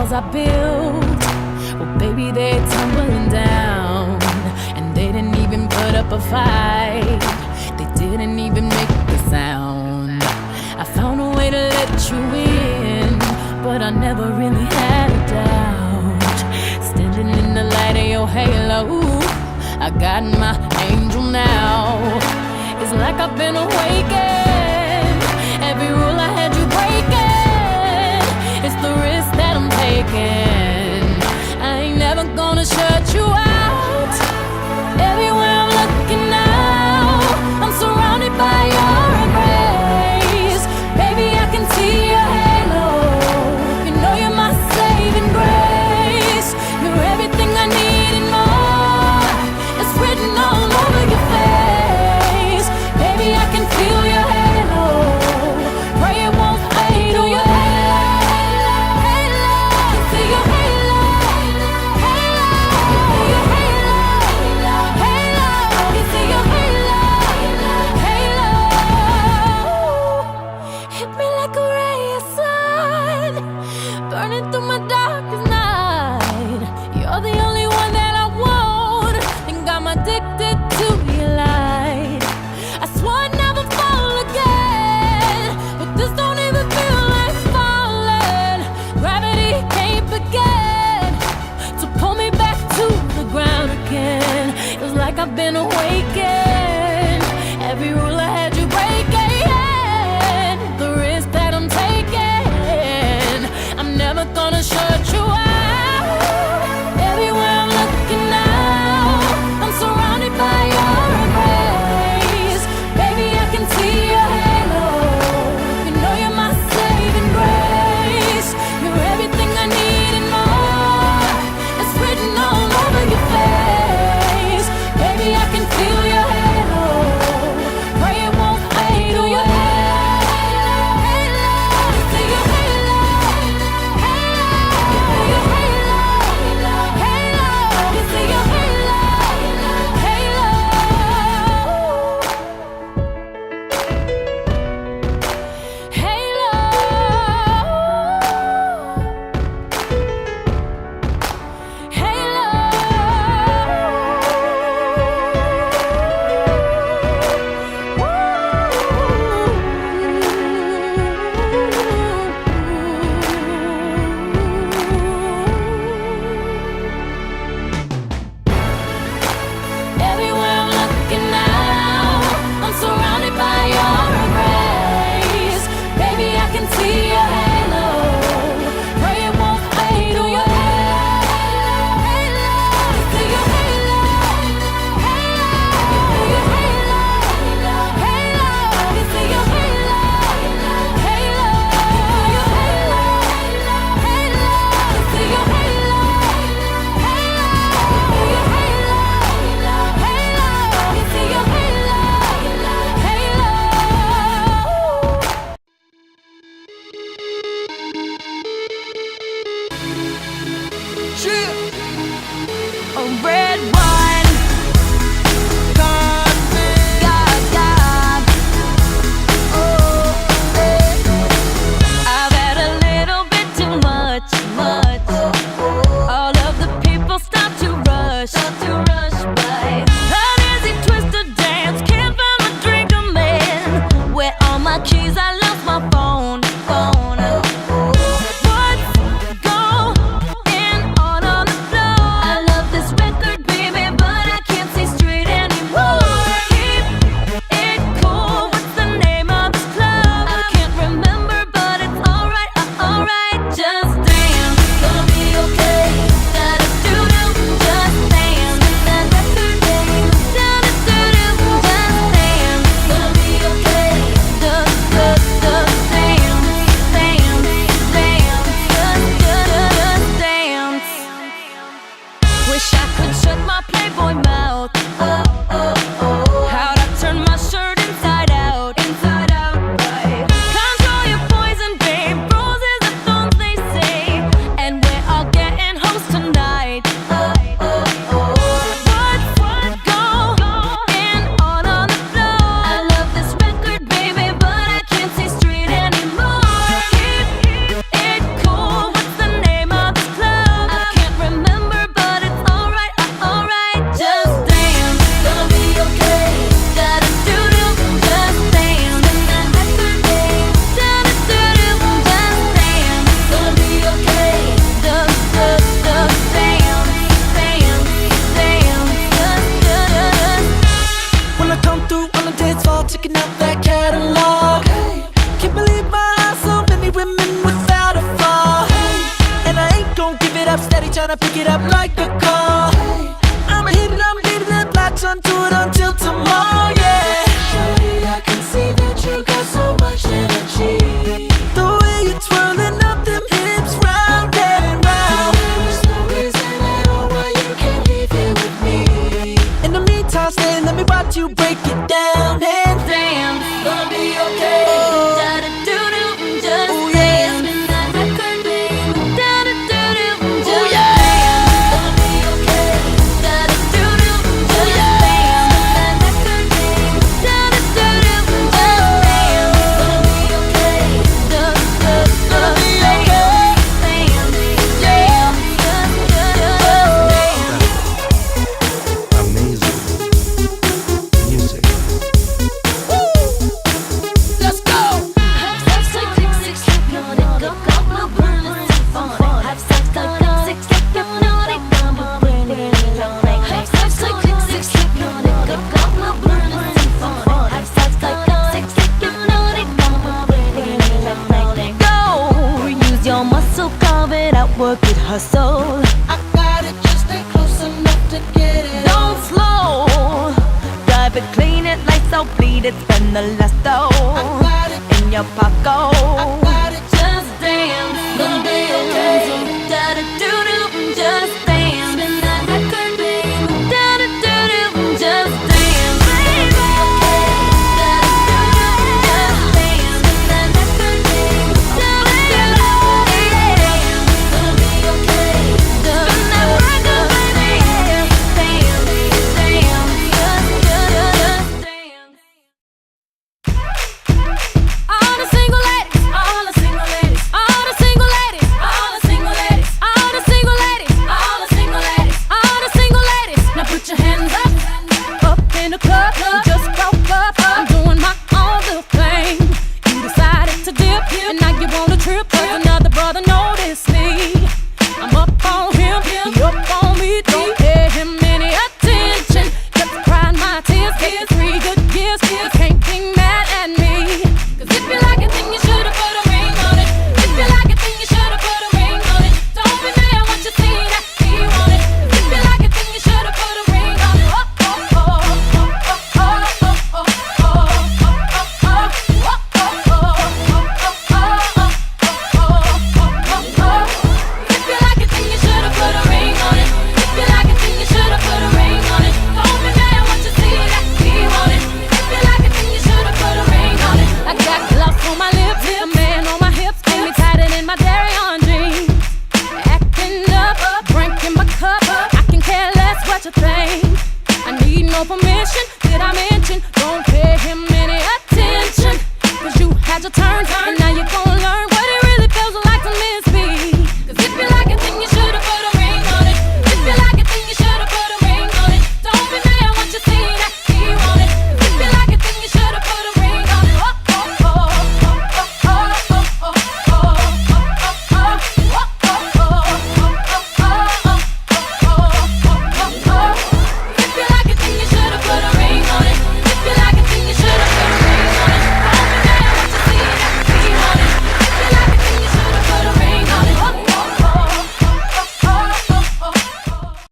walls I built, well, baby, they're tumbling down. And they didn't even put up a fight, they didn't even make a sound. I found a way to let you in, but I never really had a doubt. Standing in the light of your halo, I got my angel now. It's like I've been awakened. Every rule I had you breaking, it's the risk that I'm taking. I ain't never gonna shut you out. Everywhere I'm looking now, I'm surrounded by your embrace. Baby, I can see your halo. You know you're my saving grace. You're everything I need and more. It's written all over your face. Baby, I can feel your halo. Pray it won't fade. Oh, your halo, halo. I see your halo, halo. Your halo, halo. You see your halo, halo. Hit me like a ray of sun, burning through my darkest night. You're the only one that I want, think I'm addicted to your light. I swore I'd never fall again, but this don't even feel like falling. Gravity can't begin to pull me back to the ground again. It's like I've been awakened. Every rule I had you breaking, the risk that I'm taking. I'm never gonna shut you out. Everywhere I'm looking now, I'm surrounded by your embrace. Baby, I can see your halo. You know you're my saving grace. You're everything I need and more. It's written all over your face. Baby, I can feel your halo. Pray it won't fade. Oh, your halo, halo. You see your halo, halo. Your halo, halo. You see your halo, halo. Everywhere I'm looking now, I'm surrounded by your embrace. Baby, I can see your halo. Pray it won't fade. Oh, your halo, halo. You see your halo, halo. Your halo, halo. You see your halo, halo. Your halo, halo. You see your halo, halo. Your halo, halo. You see your halo, halo. A red wine, God, God. Oh, I've had a little bit too much. All of the people start to rush by. Uneasy twisted dance, can't find my drink, I'm in. Where all my keys? I lost my phone. What's going on the floor? I love this record, baby. tryna pick it up like a call. I'ma hit it, I'ma leave it, latch onto it until tomorrow, yeah. Shawty, I can see that you got so much energy. The way you're twirling up them hips round and round. There's no reason at all why you can't leave here with me. In the meantime, stay, let me watch you break it down. And damn, it's gonna be okay. Work it, hustle. I got it, just stay close enough to get it. Don't slow. Drive it, clean it, lights out, bleed it, spend the last dough. I got it in your pocket. I got it, just dance, gonna be okay. Da da do do, just dance. Spin that record, baby. Da da do do, just dance, baby. Da da do do, just dance. Spin that record, baby. Da da do do. Permission, did I mention? Don't pay him any attention, 'cause you had your turn, and now you're going